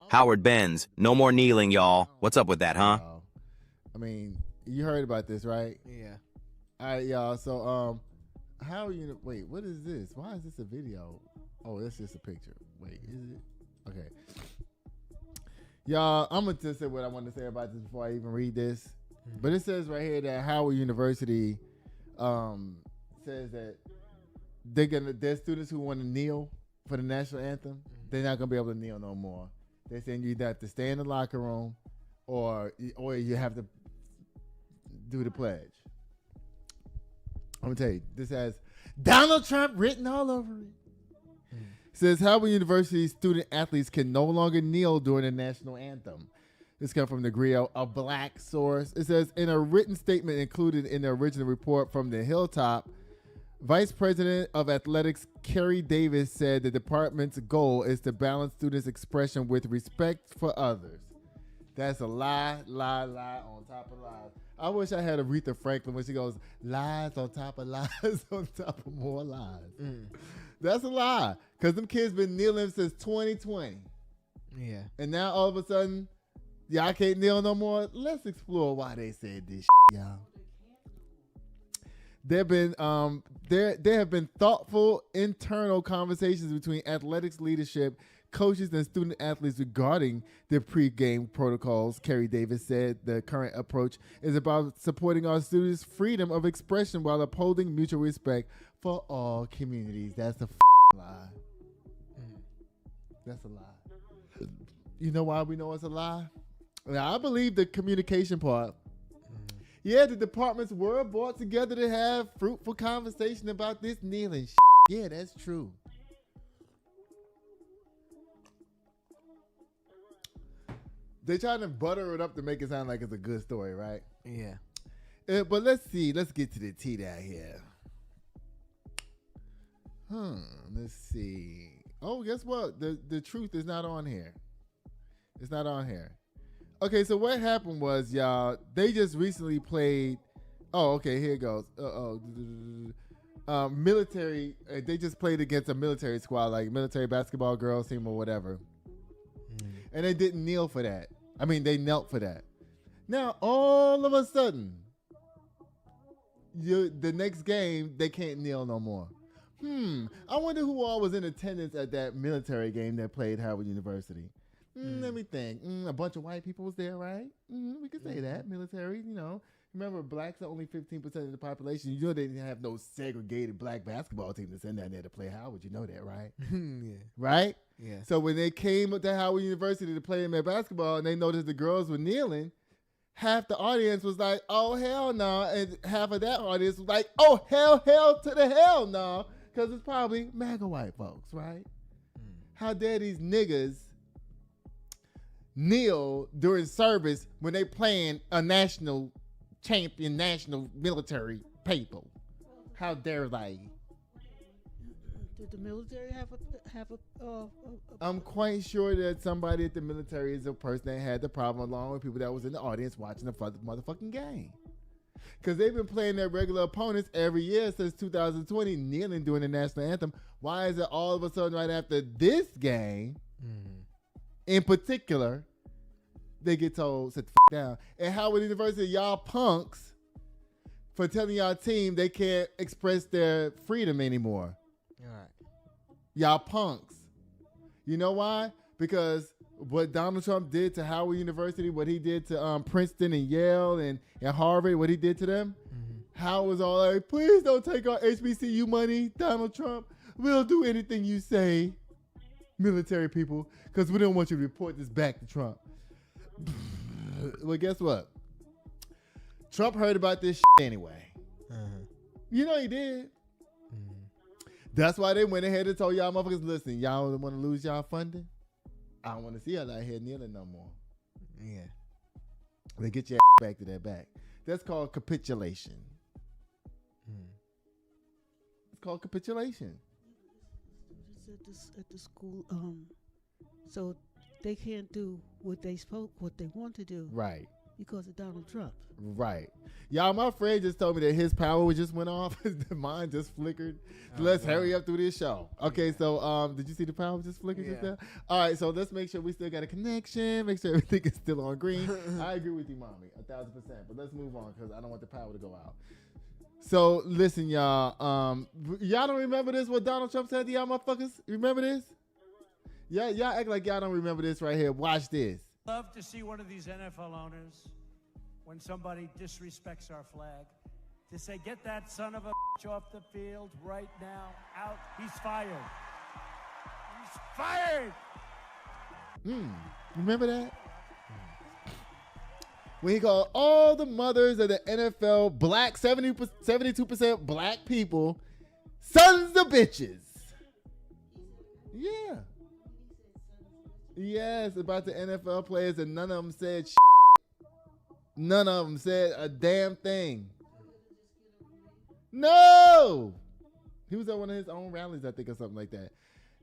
Howard Benz, no more kneeling, y'all. What's up with that, huh? I mean, you heard about this, right? Yeah. All right, y'all. So, how are you? Wait, what is this? Why is this a video? Oh, that's just a picture. Wait, is it? Okay. Y'all, I'm going to just say what I want to say about this before I even read this. But it says right here that Howard University says that their students who want to kneel for the national anthem, they're not going to be able to kneel no more. They're saying you have to stay in the locker room or you have to do the pledge. I'm going to tell you, this has Donald Trump written all over it. Says Howard University student athletes can no longer kneel during the national anthem. This comes from the Griot, a black source. It says in a written statement included in the original report from the Hilltop, Vice President of Athletics Kerry Davis said the department's goal is to balance students' expression with respect for others. That's a lie on top of lies. I wish I had Aretha Franklin when she goes, lies on top of lies on top of more lies. That's a lie. Because them kids been kneeling since 2020. Yeah. And now all of a sudden, y'all can't kneel no more. Let's explore why they said this, y'all. There have been thoughtful internal conversations between athletics leadership, coaches, and student athletes regarding the pre-game protocols. Kerry Davis said the current approach is about supporting our students' freedom of expression while upholding mutual respect for all communities. That's a lie. That's a lie. You know why we know it's a lie? Now, I believe the communication part. Yeah, the departments were brought together to have fruitful conversation about this kneeling shit. Yeah, that's true. They trying to butter it up to make it sound like it's a good story, right? Yeah. But let's see. Let's get to the tea down here. Let's see. Oh, guess what? The truth is not on here. It's not on here. Okay, so what happened was, y'all, they just recently played. Oh, okay, here it goes. Military. They just played against a military squad, like military basketball girls team or whatever. And they didn't kneel for that. I mean, they knelt for that. Now, all of a sudden, the next game, they can't kneel no more. I wonder who all was in attendance at that military game that played Howard University. Let me think. A bunch of white people was there, right? We could say that. Military, you know. Remember, blacks are only 15% of the population. You know they didn't have no segregated black basketball team to send down there to play Howard. You know that, right? Yeah. Right? Yeah. So when they came to Howard University to play them at basketball and they noticed the girls were kneeling, half the audience was like, oh, hell no. And half of that audience was like, oh, hell to the hell no. Because it's probably MAGA white folks, right? How dare these niggas kneel during service when they playing a national champion, national military people? How dare they? Did the military have a I'm quite sure that somebody at the military is a person that had the problem along with people that was in the audience watching the motherfucking game. Because they've been playing their regular opponents every year since 2020, kneeling during the national anthem. Why is it all of a sudden right after this game, in particular, they get told, sit the f*** down? And Howard University, y'all punks, for telling y'all team they can't express their freedom anymore. All right. Y'all punks. You know why? Because what Donald Trump did to Howard University, what he did to Princeton and Yale and Harvard, what he did to them, Howard was all like, please don't take our HBCU money, Donald Trump. We'll do anything you say, military people, because we don't want you to report this back to Trump. Well, guess what? Trump heard about this shit anyway. You know he did. That's why they went ahead and told y'all motherfuckers, listen, y'all don't want to lose y'all funding? I don't want to see y'all out here kneeling no more. Yeah. They get your back to that back. That's called capitulation. It's called capitulation. students at the school, so they can't do what they want to do. Right. because of Donald Trump. Right. Y'all, my friend just told me that his power just went off. Mine just flickered. Let's hurry up through this show. Okay, so did you see the power just flicker just there? All right, so let's make sure we still got a connection. Make sure everything is still on green. I agree with you, mommy, 1,000%. But let's move on because I don't want the power to go out. So listen, y'all. Y'all don't remember this? What Donald Trump said to y'all, motherfuckers? Remember this? Yeah, y'all act like y'all don't remember this right here. Watch this. Love to see one of these NFL owners, when somebody disrespects our flag, to say, get that son of a bitch off the field right now, out, he's fired. He's fired! Remember that? When he called all the mothers of the NFL black, 72% black people, sons of bitches. Yeah. Yes, about the NFL players, and none of them said shit. None of them said a damn thing. No! He was at one of his own rallies, I think, or something like that.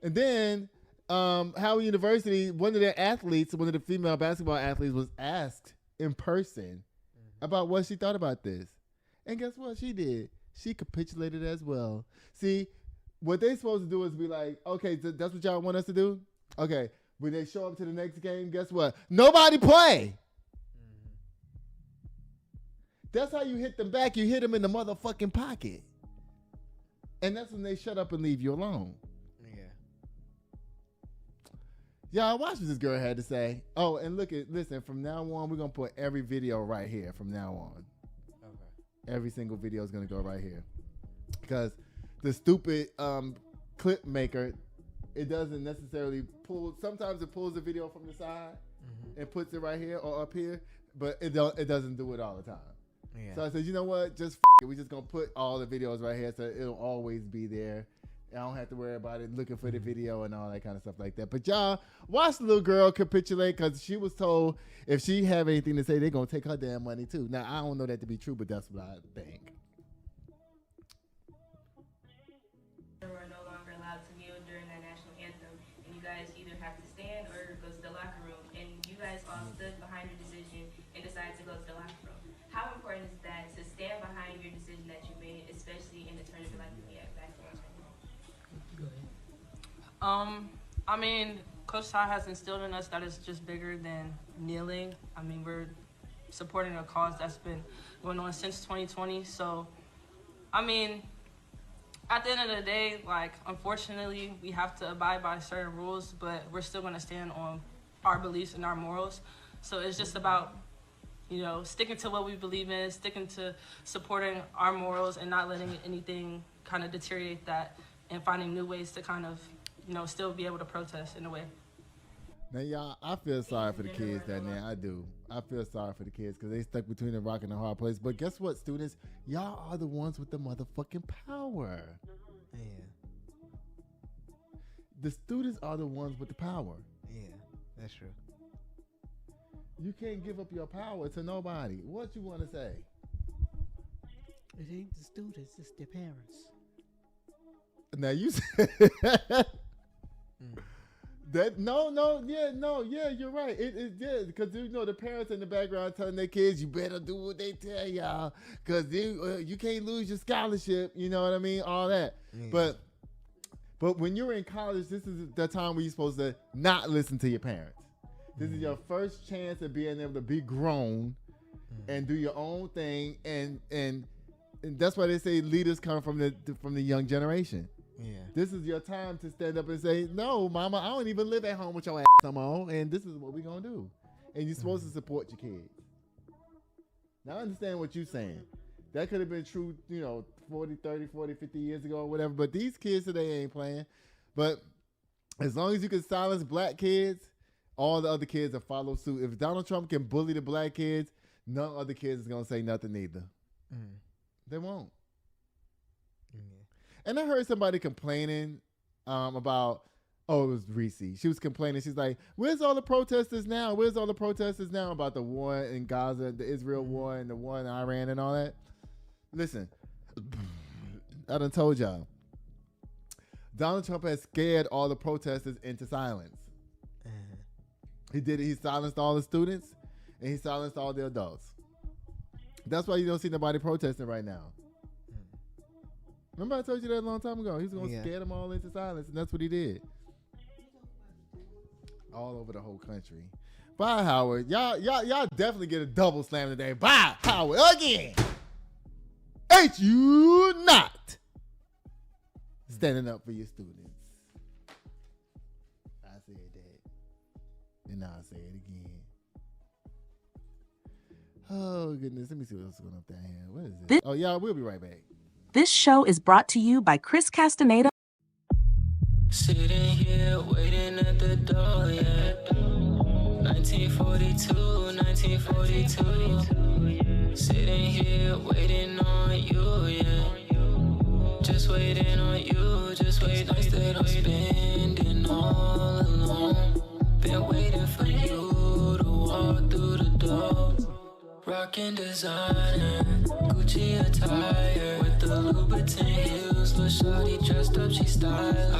And then, Howard University, one of their athletes, one of the female basketball athletes, was asked in person about what she thought about this. And guess what she did? She capitulated as well. See, what they supposed to do is be like, okay, that's what y'all want us to do? Okay, when they show up to the next game, guess what? Nobody play. That's how you hit them back. You hit them in the motherfucking pocket. And that's when they shut up and leave you alone. Y'all, watch what this girl had to say. Oh, and listen, from now on, we're going to put every video right here from now on. Okay. Every single video is going to go right here. Because the stupid clip maker, it doesn't necessarily pull. Sometimes it pulls the video from the side and puts it right here or up here, but it doesn't do it all the time. Yeah. So I said, you know what? Just it. We're just going to put all the videos right here so it'll always be there. I don't have to worry about it, looking for the video and all that kind of stuff like that. But y'all, watch the little girl capitulate because she was told if she have anything to say, they're going to take her damn money too. Now, I don't know that to be true, but that's what I think. We're no longer allowed to kneel during that national anthem, and you guys either have to stand or go to the locker room. And you guys all stood behind your decision and decided to go to the locker room. How important is that to stand behind your decision that you made, especially in a tournament like we have back home? I mean, Coach Ty has instilled in us that it's just bigger than kneeling. I mean, we're supporting a cause that's been going on since 2020. So, I mean, at the end of the day, like, unfortunately, we have to abide by certain rules, but we're still going to stand on our beliefs and our morals. So it's just about, you know, sticking to what we believe in, sticking to supporting our morals and not letting anything kind of deteriorate that, and finding new ways to kind of, you know, still be able to protest in a way. Now, y'all, I feel sorry for the kids down there. I do. I feel sorry for the kids because they stuck between the rock and the hard place. But guess what, students? Y'all are the ones with the motherfucking power. Yeah. The students are the ones with the power. Yeah, that's true. You can't give up your power to nobody. What you want to say? It ain't the students, it's their parents. Now you said that you're right. It because you know the parents in the background telling their kids you better do what they tell y'all because you can't lose your scholarship. You know what I mean? All that. Yeah. But when you're in college, this is the time where you're supposed to not listen to your parents. This is your first chance of being able to be grown and do your own thing, and that's why they say leaders come from the young generation. Yeah. This is your time to stand up and say, no, mama, I don't even live at home with your ass no more, and this is what we're going to do. And you're supposed to support your kids. Now, I understand what you're saying. That could have been true, 50 years ago or whatever, but these kids today ain't playing. But as long as you can silence black kids, all the other kids will follow suit. If Donald Trump can bully the black kids, none other kids is going to say nothing either. They won't. And I heard somebody complaining about, it was Reese. She was complaining. She's like, where's all the protesters now? Where's all the protesters now about the war in Gaza, the Israel war, and the war in Iran and all that? Listen, I done told y'all. Donald Trump has scared all the protesters into silence. He did it. He silenced all the students. and he silenced all the adults. That's why you don't see nobody protesting right now. Remember I told you that a long time ago? He was going to scare them all into silence, and that's what he did. All over the whole country. Bye, Howard. Y'all definitely get a double slam today. Bye, Howard, again. Ain't you not standing up for your students? I said that, and I'll say it again. Oh, goodness. Let me see what's going up down here. What is it? Oh, y'all, we'll be right back. This show is brought to you by Chris Castaneda. Sitting here waiting at the door, yeah. 1942, 1942. Sitting here waiting on you, yeah. Just waiting on you, just waiting. Nights that I'm spending all alone. Been waiting for you to walk through the door. Rockin' designer, Gucci attire with the Louboutin heels. Lil' shawty dressed up, she style.